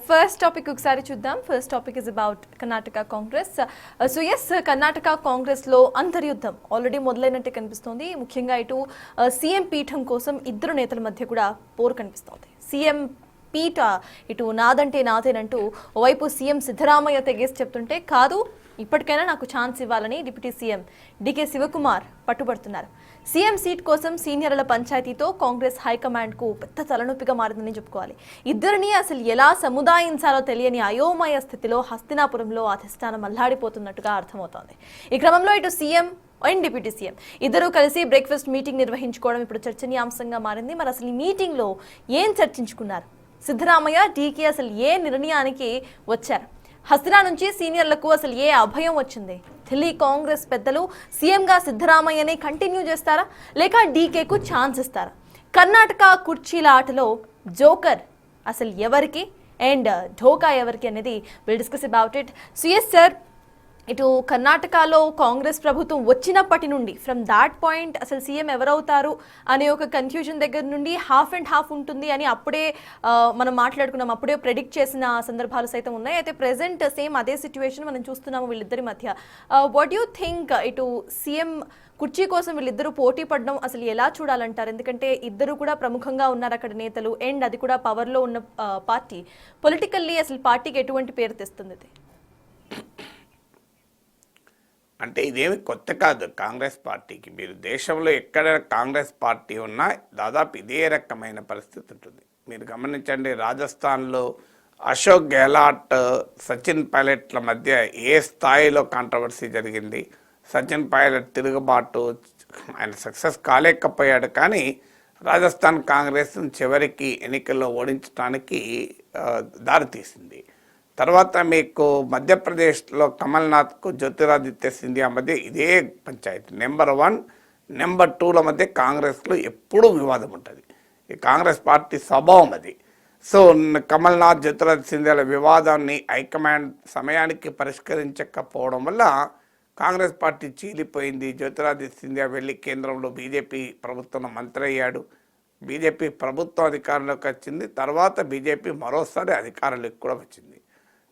First topic ఒకసారి చూద్దాం. First topic is about Karnataka Congress. So yes, Karnataka కాంగ్రెస్లో అంతర్యుద్ధం ఆల్రెడీ మొదలైనట్టే కనిపిస్తోంది. ముఖ్యంగా ఇటు సీఎం పీఠం కోసం ఇద్దరు నేతల మధ్య కూడా పోరు కనిపిస్తోంది. సీఎం పీఠ ఇటు నాదంటే నాదేనంటూ ఓవైపు సీఎం సిద్ధరామయ్య తెగేసి చెప్తుంటే, కాదు ఇప్పటికైనా నాకు ఛాన్స్ ఇవ్వాలని డిప్యూటీ సీఎం డికే శివకుమార్ పట్టుబడుతున్నారు. సీఎం సీట్ కోసం సీనియర్ల పంచాయతీతో కాంగ్రెస్ హైకమాండ్కు పెద్ద తలనొప్పిగా మారిందని చెప్పుకోవాలి. ఇద్దరిని అసలు ఎలా సముదాయించాలో తెలియని అయోమయ స్థితిలో హస్తినాపురంలో అధిష్టానం అల్లాడిపోతున్నట్టుగా అర్థమవుతోంది. ఈ క్రమంలో ఇటు సీఎం అండ్ డిప్యూటీ సీఎం ఇద్దరూ కలిసి బ్రేక్ఫాస్ట్ మీటింగ్ నిర్వహించుకోవడం ఇప్పుడు చర్చనీయాంశంగా మారింది. మరి అసలు ఈ మీటింగ్లో ఏం చర్చించుకున్నారు? సిద్ధరామయ్య డీకే అసలు ఏ నిర్ణయానికి వచ్చారు? హస్తినా నుంచి సీనియర్లకు అసలు ఏ అభయం వచ్చింది? ఢిల్లీ కాంగ్రెస్ పెద్దలు సీఎంగా సిద్ధరామయ్యనే కంటిన్యూ చేస్తారా, లేక డీకేకు ఛాన్స్ ఇస్తారా? కర్ణాటక కుర్చీల ఆటలో జోకర్ అసలు ఎవరికి అండ్ ఢోకా ఎవరికి అనేది will discuss about it. So yes sir, ఇటు కర్ణాటకలో కాంగ్రెస్ ప్రభుత్వం వచ్చినప్పటి నుండి ఫ్రమ్ దాట్ పాయింట్ అసలు సీఎం ఎవరవుతారు అనే ఒక కన్ఫ్యూజన్ దగ్గర నుండి హాఫ్ అండ్ హాఫ్ ఉంటుంది అని అప్పుడే మనం మాట్లాడుకున్నాం, అప్పుడే ప్రెడిక్ట్ చేసిన సందర్భాలు సైతం ఉన్నాయి. అయితే ప్రెసెంట్ సేమ్ అదే సిచ్యువేషన్ మనం చూస్తున్నాము వీళ్ళిద్దరి మధ్య. వాట్ యూ థింక్, ఇటు సీఎం కుర్చీ కోసం వీళ్ళిద్దరూ పోటీ పడడం అసలు ఎలా చూడాలంటారు? ఎందుకంటే ఇద్దరు కూడా ప్రముఖంగా ఉన్నారు అక్కడ నేతలు, అండ్ అది కూడా పవర్లో ఉన్న పార్టీ. పొలిటికల్లీ అసలు పార్టీకి ఎటువంటి పేరు తెస్తుంది ఇది? అంటే ఇదేమి కొత్త కాదు కాంగ్రెస్ పార్టీకి. మీరు దేశంలో ఎక్కడ కాంగ్రెస్ పార్టీ ఉన్నా దాదాపు ఇదే రకమైన పరిస్థితి ఉంటుంది. మీరు గమనించండి, రాజస్థాన్లో అశోక్ గెహ్లాట్ సచిన్ పైలట్ల మధ్య ఏ స్థాయిలో కాంట్రవర్సీ జరిగింది. సచిన్ పైలట్ తిరుగుబాటు, ఆయన సక్సెస్ కాలేకపోయాడు, కానీ రాజస్థాన్ కాంగ్రెస్ చివరికి ఎన్నికల్లో ఓడించడానికి దారితీసింది. తర్వాత మీకు మధ్యప్రదేశ్లో కమల్నాథ్కు జ్యోతిరాదిత్య సింధియా మధ్య ఇదే పంచాయతీ. నెంబర్ 1, నెంబర్ 2ల మధ్య కాంగ్రెస్లో ఎప్పుడూ వివాదం ఉంటుంది. ఈ కాంగ్రెస్ పార్టీ స్వభావం అది. సో కమల్నాథ్ జ్యోతిరాదిత్య సింధియాల వివాదాన్ని హైకమాండ్ సమయానికి పరిష్కరించకపోవడం వల్ల కాంగ్రెస్ పార్టీ చీలిపోయింది. జ్యోతిరాదిత్య సింధియా వెళ్ళి కేంద్రంలో బీజేపీ ప్రభుత్వంలో మంత్రి అయ్యాడు. బీజేపీ ప్రభుత్వం అధికారంలోకి వచ్చింది. తర్వాత బీజేపీ మరోసారి అధికారంలోకి కూడా వచ్చింది.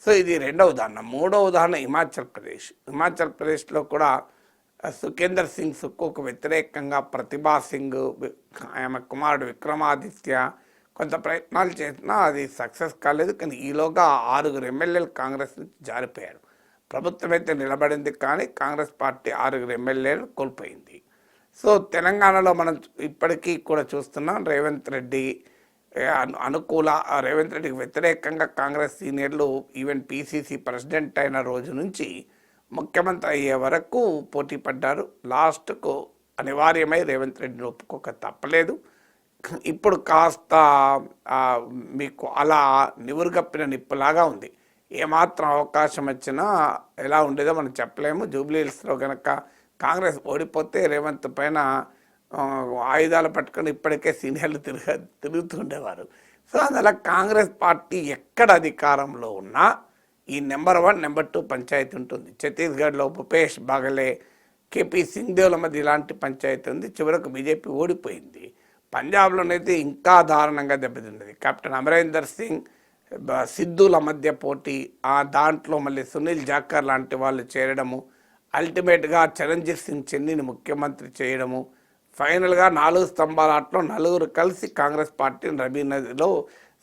సో ఇది రెండవ ఉదాహరణ. మూడవ ఉదాహరణ హిమాచల్ ప్రదేశ్. హిమాచల్ ప్రదేశ్లో కూడా సుఖేందర్ సింగ్ సుక్కుకు వ్యతిరేకంగా ప్రతిభా సింగ్, ఆమె కుమారుడు విక్రమాదిత్య కొంత ప్రయత్నాలు చేసినా అది సక్సెస్ కాలేదు. కానీ ఈలోగా 6 ఎమ్మెల్యేలు కాంగ్రెస్ నుంచి జారిపోయారు. ప్రభుత్వం అయితే నిలబడింది, కానీ కాంగ్రెస్ పార్టీ 6 ఎమ్మెల్యేలు కోల్పోయింది. సో తెలంగాణలో మనం ఇప్పటికీ కూడా చూస్తున్నాం, రేవంత్ రెడ్డి రేవంత్ రెడ్డికి వ్యతిరేకంగా కాంగ్రెస్ సీనియర్లు ఈవెన్ పీసీసీ ప్రెసిడెంట్ అయిన రోజు నుంచి ముఖ్యమంత్రి అయ్యే వరకు పోటీ పడ్డారు. లాస్ట్కు అనివార్యమై రేవంత్ రెడ్డిని ఒప్పుకోక తప్పలేదు. ఇప్పుడు కాస్త మీకు అలా నివురుగప్పిన నిప్పులాగా ఉంది. ఏమాత్రం అవకాశం వచ్చినా ఎలా ఉండేదో మనం చెప్పలేము. జూబ్లీ హిల్స్లో కనుక కాంగ్రెస్ ఓడిపోతే రేవంత్ పైన ఆయుధాలు పట్టుకొని ఇప్పటికే సీనియర్లు తిరుగుతుండేవారు. సో అందువల్ల కాంగ్రెస్ పార్టీ ఎక్కడ అధికారంలో ఉన్నా ఈ నెంబర్ 1, నెంబర్ 2 పంచాయతీ ఉంటుంది. ఛత్తీస్గఢ్లో భూపేష్ బాగలే, కేపీ సింగ్దేవ్ల మధ్య ఇలాంటి పంచాయతీ ఉంది. చివరకు బీజేపీ ఓడిపోయింది. పంజాబ్లోనైతే ఇంకా దారుణంగా దెబ్బతిన్నది. కెప్టెన్ అమరేందర్ సింగ్, సిద్ధుల మధ్య పోటీ, దాంట్లో మళ్ళీ సునీల్ జాఖర్ లాంటి వాళ్ళు చేరడము, అల్టిమేట్గా చరణ్జీత్ సింగ్ చెన్నీని ముఖ్యమంత్రి చేయడము, ఫైనల్గా 4 స్తంభాల ఆటలో 4 కలిసి కాంగ్రెస్ పార్టీని రబీ నదిలో,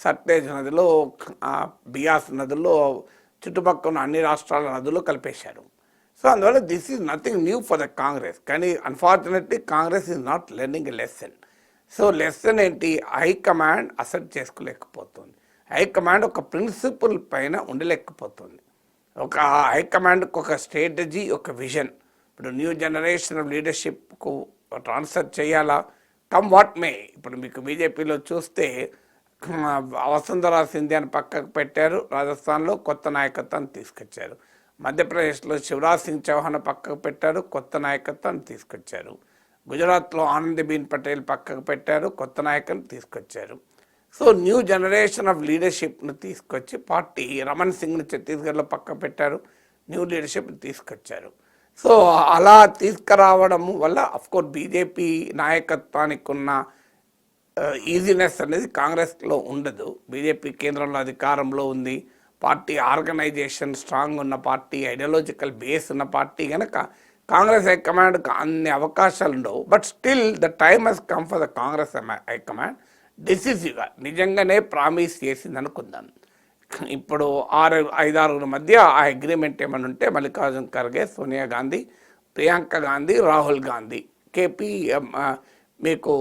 సట్లెజ్ నదిలో, బియాస్ నదుల్లో, చుట్టుపక్కల ఉన్న అన్ని రాష్ట్రాల నదుల్లో కలిపేశారు. సో అందువల్ల this is nothing new for the Congress. కానీ unfortunately Congress is not learning a lesson. So lesson ఏంటి? హైకమాండ్ అసెప్ట్ చేసుకోలేకపోతుంది. హైకమాండ్ ఒక ప్రిన్సిపల్ పైన ఉండలేకపోతుంది. ఒక హైకమాండ్కి ఒక స్ట్రాటజీ, ఒక విజన్. ఇప్పుడు న్యూ జనరేషన్ ఆఫ్ లీడర్షిప్కు ట్రాన్స్ఫర్ చేయాలా, కమ్ వాట్ మే. ఇప్పుడు మీకు బీజేపీలో చూస్తే వసుంధరా సింధియాని పక్కకు పెట్టారు, రాజస్థాన్లో కొత్త నాయకత్వాన్ని తీసుకొచ్చారు. మధ్యప్రదేశ్లో శివరాజ్ సింగ్ చౌహాన్ పక్కకు పెట్టారు, కొత్త నాయకత్వాన్ని తీసుకొచ్చారు. గుజరాత్లో ఆనందీబెన్ పటేల్ పక్కకు పెట్టారు, కొత్త నాయకుని తీసుకొచ్చారు. సో న్యూ జనరేషన్ ఆఫ్ లీడర్షిప్ను తీసుకొచ్చి పార్టీ, రమణ్ సింగ్ను ఛత్తీస్గఢ్లో పక్కకు పెట్టారు, న్యూ లీడర్షిప్ని తీసుకొచ్చారు. సో అలా తీసుకురావడం వల్ల అఫ్కోర్స్ బీజేపీ నాయకత్వానికి ఉన్న ఈజీనెస్ అనేది కాంగ్రెస్లో ఉండదు. బీజేపీ కేంద్రంలో అధికారంలో ఉంది, పార్టీ ఆర్గనైజేషన్ స్ట్రాంగ్ ఉన్న పార్టీ, ఐడియాలజికల్ బేస్ ఉన్న పార్టీ కనుక కాంగ్రెస్ హైకమాండ్కి అన్ని అవకాశాలు ఉండవు. But still the time has come for the Congress high command డిసిసివ్గా నిజంగానే ప్రామిస్ చేసింది అనుకుందాం. ఇప్పుడు 5-6 మధ్య ఆ అగ్రిమెంట్ ఏమైనా ఉంటే మల్లికార్జున్ ఖర్గే, సోనియా గాంధీ, ప్రియాంక గాంధీ, రాహుల్ గాంధీ, మీకు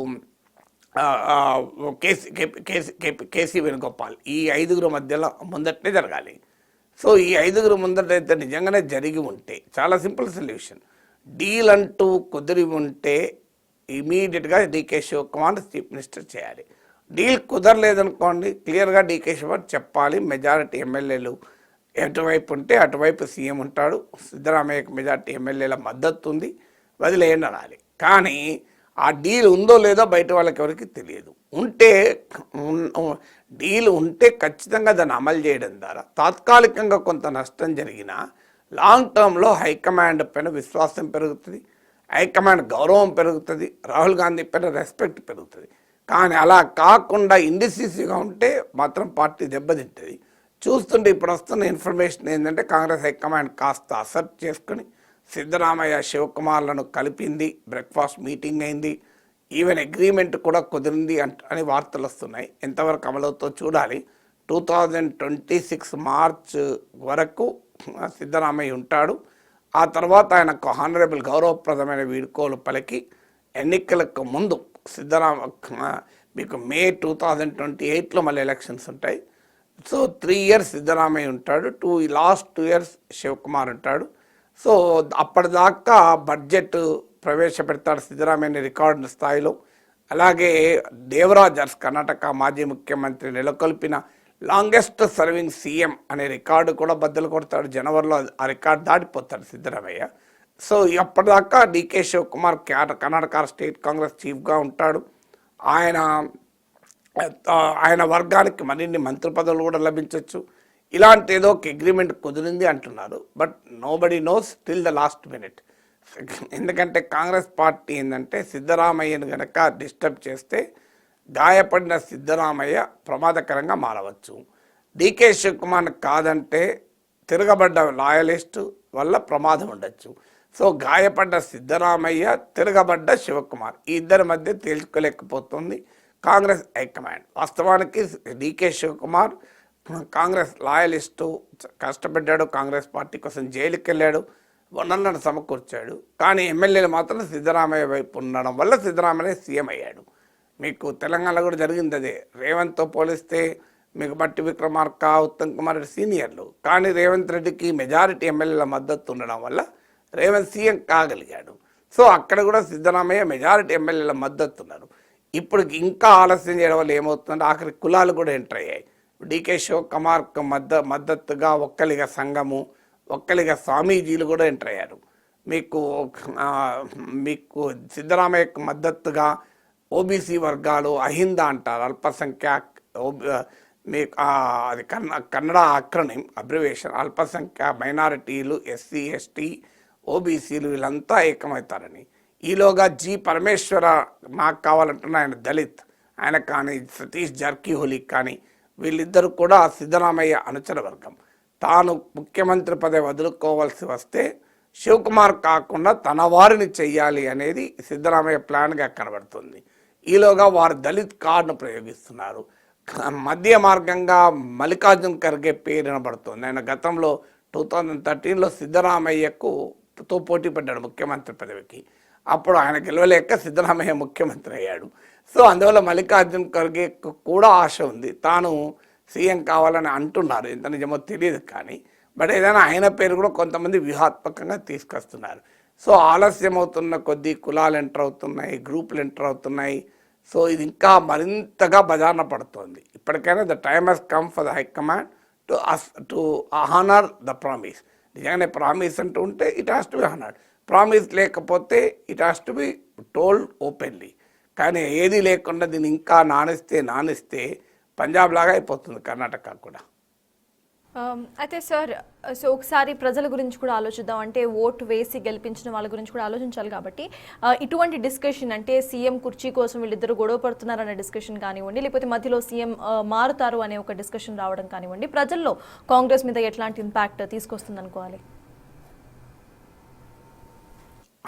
కేసీ వేణుగోపాల్, ఈ 5 మధ్యలో ముందటనే జరగాలి. సో ఈ 5 ముందటైతే నిజంగానే జరిగి ఉంటే చాలా సింపుల్ సొల్యూషన్. డీల్ అంటూ కుదిరి ఉంటే ఇమీడియట్గా డీకే శివకుమార్ చీఫ్ మినిస్టర్ చేయాలి. డీల్ కుదరలేదనుకోండి, క్లియర్గా డీకే శివకుమార్ చెప్పాలి. మెజారిటీ ఎమ్మెల్యేలు ఎటువైపు ఉంటే అటువైపు సీఎం ఉంటాడు, సిద్ధరామయ్యకు మెజారిటీ ఎమ్మెల్యేల మద్దతు ఉంది, వదిలేయండి అనాలి. కానీ ఆ డీల్ ఉందో లేదో బయట వాళ్ళకి ఎవరికి తెలియదు. డీల్ ఉంటే ఖచ్చితంగా దాన్ని అమలు చేయడం ద్వారా తాత్కాలికంగా కొంత నష్టం జరిగినా లాంగ్ టర్మ్లో హైకమాండ్ పైన విశ్వాసం పెరుగుతుంది, హైకమాండ్ గౌరవం పెరుగుతుంది, రాహుల్ గాంధీ పైన రెస్పెక్ట్ పెరుగుతుంది. కానీ అలా కాకుండా ఇండిసిసివ్గా ఉంటే మాత్రం పార్టీ దెబ్బతింటుంది. చూస్తుంటే ఇప్పుడు వస్తున్న ఇన్ఫర్మేషన్ ఏంటంటే కాంగ్రెస్ హైకమాండ్ కాస్త అసెప్ట్ చేసుకుని సిద్ధరామయ్య, శివకుమార్లను కలిపింది, బ్రేక్ఫాస్ట్ మీటింగ్ అయింది, ఈవెన్ అగ్రిమెంట్ కూడా కుదిరింది అని వార్తలు వస్తున్నాయి. ఎంతవరకు అమలవుతో చూడాలి. 2026 మార్చ్ వరకు సిద్ధరామయ్య ఉంటాడు. ఆ తర్వాత ఆయనకు హానరబుల్ గౌరవప్రదమైన వీడ్కోలు పలికి ఎన్నికలకు ముందు మీకు మే 2028లో మళ్ళీ ఎలక్షన్స్ ఉంటాయి. సో 3 years సిద్ధరామయ్య ఉంటాడు, లాస్ట్ 2 years శివకుమార్ ఉంటాడు. సో అప్పటిదాకా బడ్జెట్ ప్రవేశపెడతాడు సిద్ధరామయ్య రికార్డు స్థాయిలో. అలాగే దేవరాజ్ అర్స్, కర్ణాటక మాజీ ముఖ్యమంత్రి, నెలకొల్పిన లాంగెస్ట్ సర్వింగ్ సీఎం అనే రికార్డు కూడా బద్దలు కొడతాడు. జనవరిలో ఆ రికార్డు దాటిపోతాడు సిద్ధరామయ్య. సో అప్పటిదాకా డీకే శివకుమార్ కర్ణాటక స్టేట్ కాంగ్రెస్ చీఫ్గా ఉంటాడు. ఆయన వర్గానికి మరిన్ని మంత్రి పదవులు కూడా లభించవచ్చు. ఇలాంటి ఏదో ఒక అగ్రిమెంట్ కుదిరింది అంటున్నారు. But nobody nose till the last minute. ఎందుకంటే కాంగ్రెస్ పార్టీ ఏంటంటే సిద్ధరామయ్యను కనుక డిస్టర్బ్ చేస్తే గాయపడిన సిద్ధరామయ్య ప్రమాదకరంగా మారవచ్చు. డీకే శివకుమార్ కాదంటే తిరగబడ్డ లాయలిస్టు వల్ల ప్రమాదం ఉండొచ్చు. సో గాయపడ్డ సిద్ధరామయ్య, తిరగబడ్డ శివకుమార్, ఈ ఇద్దరి మధ్య తేల్చుకోలేకపోతుంది కాంగ్రెస్ హైకమాండ్. వాస్తవానికి డీకే శివకుమార్ కాంగ్రెస్ లాయలిస్టు, కష్టపడ్డాడు, కాంగ్రెస్ పార్టీ కోసం జైలుకి వెళ్ళాడు, వనరులను సమకూర్చాడు. కానీ ఎమ్మెల్యేలు మాత్రం సిద్ధరామయ్య వైపు ఉండడం వల్ల సిద్ధరామయ్య సీఎం అయ్యాడు. మీకు తెలంగాణలో కూడా జరిగింది అదే. రేవంత్తో పోలిస్తే మీకు బట్టి విక్రమార్క, ఉత్తమ్ కుమార్ రెడ్డి సీనియర్లు, కానీ రేవంత్ రెడ్డికి మెజారిటీ ఎమ్మెల్యేల మద్దతు ఉండడం వల్ల రేవంత్ సీఎం కాగలిగాడు. సో అక్కడ కూడా సిద్ధరామయ్య మెజారిటీ ఎమ్మెల్యేల మద్దతు ఉన్నారు. ఇప్పుడు ఇంకా ఆలస్యం చేయడం వల్ల ఏమవుతుందంటే ఆఖరి కులాలు కూడా ఎంటర్ అయ్యాయి. డీకే శివకుమార్కు మద్దతుగా ఒక్కలిగా సంఘము, ఒక్కలిగా స్వామీజీలు కూడా ఎంటర్ అయ్యారు. మీకు సిద్ధరామయ్యకు మద్దతుగా ఓబీసీ వర్గాలు, అహిందా అంటారు, అల్పసంఖ్యాక్, మీకు అది కన్నడ అక్రనిమ్ అబ్రివేషన్, అల్పసంఖ్య మైనారిటీలు, ఎస్సీ ఎస్టీ ఓబీసీలు వీళ్ళంతా ఏకమవుతారని. ఈలోగా జి పరమేశ్వర నాకు కావాలంటున్న ఆయన దళిత్, ఆయన కానీ సతీష్ జార్కిహోలీ కానీ వీళ్ళిద్దరూ కూడా సిద్ధరామయ్య అనుచర వర్గం. తాను ముఖ్యమంత్రి పదవి వదులుకోవాల్సి వస్తే శివకుమార్ కాకుండా తన వారిని చెయ్యాలి అనేది సిద్ధరామయ్య ప్లాన్గా కనబడుతుంది. ఈలోగా వారు దళిత్ కార్డును ప్రయోగిస్తున్నారు. మధ్య మార్గంగా మల్లికార్జున్ ఖర్గే పేరు వినబడుతుంది. ఆయన గతంలో 2013లో సిద్ధరామయ్యతో పోటీ పడ్డాడు ముఖ్యమంత్రి పదవికి. అప్పుడు ఆయన గెలవలేక సిద్ధరామయ్య ముఖ్యమంత్రి అయ్యాడు. సో అందువల్ల మల్లికార్జున్ ఖర్గే కూడా ఆశ ఉంది, తాను సీఎం కావాలని అంటున్నారు. ఎంత నిజమో తెలియదు కానీ, బట్ ఏదైనా ఆయన పేరు కూడా కొంతమంది వ్యూహాత్మకంగా తీసుకొస్తున్నారు. సో ఆలస్యం అవుతున్న కొద్దీ కులాలు ఎంటర్ అవుతున్నాయి, గ్రూపులు ఎంటర్ అవుతున్నాయి. సో ఇది ఇంకా మరింతగా బజార్న పడుతుంది. ఇప్పటికైనా the time has come for the high command to honour the promise. నిజంగానే ప్రామిస్ అంటూ ఉంటే it has to be honoured. Promise లేకపోతే it has to be told openly. కానీ ఏది లేకుండా దీన్ని ఇంకా నానిస్తే పంజాబ్ లాగా అయిపోతుంది కర్ణాటక కూడా. అయితే సార్, సో ఒకసారి ప్రజల గురించి కూడా ఆలోచిద్దాం. అంటే ఓటు వేసి గెలిపించిన వాళ్ళ గురించి కూడా ఆలోచించాలి కాబట్టి ఇటువంటి డిస్కషన్ అంటే సీఎం కుర్చీ కోసం వీళ్ళిద్దరు గొడవ పడుతున్నారనే డిస్కషన్ కానివ్వండి, లేకపోతే మధ్యలో సీఎం మారుతారు అనే ఒక డిస్కషన్ రావడం కానివ్వండి, ప్రజల్లో కాంగ్రెస్ మీద ఎట్లాంటి ఇంపాక్ట్ తీసుకొస్తుంది అనుకోవాలి?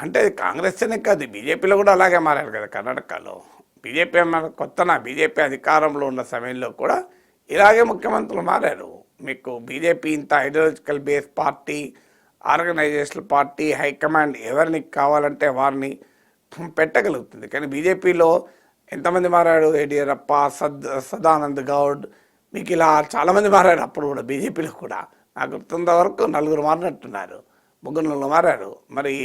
అంటే కాంగ్రెస్ అనే కాదు, బీజేపీలో కూడా అలాగే మారారు కదా. కర్ణాటకలో బీజేపీ బీజేపీ అధికారంలో ఉన్న సమయంలో కూడా ఇలాగే ముఖ్యమంత్రులు మారారు. మీకు బీజేపీ ఇంత ideological base party, organisational party, high command ఎవరిని కావాలంటే వారిని పెట్టగలుగుతుంది. కానీ బీజేపీలో ఎంతమంది మారాడు? యడియూరప్ప, సదానంద్ గౌడ్, మీకు ఇలా చాలామంది మారారు. అప్పుడు కూడా బీజేపీలో కూడా నాకు గుర్తున్నంత వరకు 4 మారినట్టున్నారు, 3 మారారు. మరి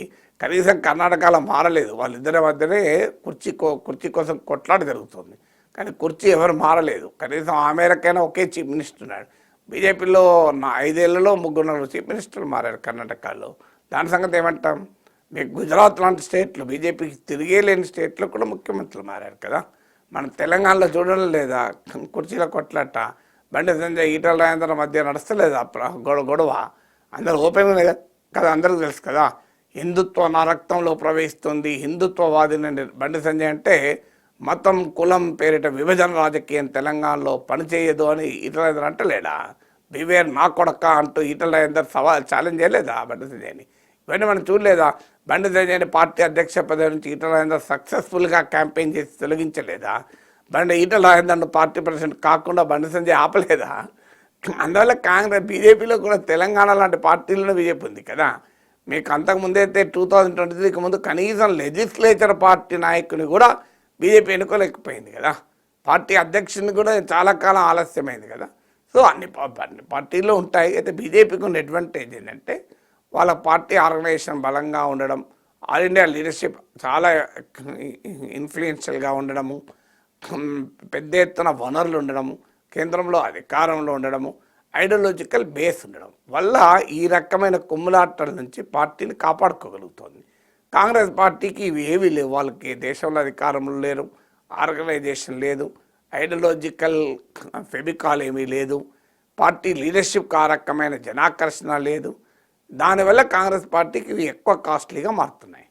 కనీసం కర్ణాటకలో మారలేదు. వాళ్ళిద్దరి మధ్యనే కుర్చీ కోసం కొట్లాట జరుగుతుంది. కానీ కుర్చీ ఎవరు మారలేదు. కనీసం ఆ మేరకైనా ఒకే చీఫ్ మినిస్టర్ ఉన్నాడు. బీజేపీలో 5 ఏళ్లలో 3 చీఫ్ మినిస్టర్లు మారారు కర్ణాటకలో. దాని సంగతి ఏమంటాం? మీకు గుజరాత్ లాంటి స్టేట్లు, బీజేపీకి తిరిగే లేని స్టేట్లో కూడా ముఖ్యమంత్రులు మారారు కదా. మనం తెలంగాణలో చూడడం లేదా కుర్చీల కొట్లాట? బండి సంజయ్, ఈటల రాజేందర్ మధ్య నడుస్తలేదా గొడవ? అందరూ ఓపెన్గా కదా, అందరికీ తెలుసు కదా. హిందుత్వ నా రక్తంలో ప్రవేశిస్తుంది, హిందుత్వవాదిని బండి సంజయ్ అంటే మతం కులం పేరిట విభజన రాజకీయం తెలంగాణలో పనిచేయదు అని ఈటల రాజేందర్ అంటలేడా? బివేర్ నా కొడక అంటూ ఈటల రాజేందర్ ఛాలెంజ్ చేయలేదా బండి సంజయ్ని? ఇవన్నీ మనం చూడలేదా? బండి సంజయ్ని పార్టీ అధ్యక్ష పదవి నుంచి ఈటల రాజేందర్ సక్సెస్ఫుల్గా క్యాంపెయిన్ చేసి తొలగించలేదా? ఈటల రాజేందర్ను పార్టీ ప్రెసిడెంట్ కాకుండా బండి సంజయ్ ఆపలేదా? అందువల్ల కాంగ్రెస్, బీజేపీలో కూడా తెలంగాణ లాంటి పార్టీలోనే బీజేపీ ఉంది కదా. మీకు అంతకుముందైతే 2023కి ముందు కనీసం లెజిస్లేచర్ పార్టీ నాయకుని కూడా బీజేపీ ఎన్నుకోలేకపోయింది కదా. పార్టీ అధ్యక్షుని కూడా చాలా కాలం ఆలస్యమైంది కదా. సో అన్ని పార్టీలు ఉంటాయి. అయితే బీజేపీకి ఉన్న అడ్వాంటేజ్ ఏంటంటే వాళ్ళ పార్టీ ఆర్గనైజేషన్ బలంగా ఉండడం, ఆల్ ఇండియా లీడర్షిప్ చాలా ఇన్ఫ్లుయెన్షియల్గా ఉండడము, పెద్ద ఎత్తున వనరులు ఉండడము, కేంద్రంలో అధికారంలో ఉండడము, ఐడియాలజికల్ బేస్ ఉండడం వల్ల ఈ రకమైన కుమ్ములాటల నుంచి పార్టీని కాపాడుకోగలుగుతుంది. కాంగ్రెస్ పార్టీకి ఇవి ఏవీ లేవు. వాళ్ళకి దేశంలో అధికారంలో లేరు, ఆర్గనైజేషన్ లేదు, ఐడియాలజికల్ ఫెబికాల్ ఏమీ లేదు, పార్టీ లీడర్షిప్ ఆ రకమైన జనాకర్షణ లేదు. దానివల్ల కాంగ్రెస్ పార్టీకి ఇవి ఎక్కువ కాస్ట్లీగా మారుతున్నాయి.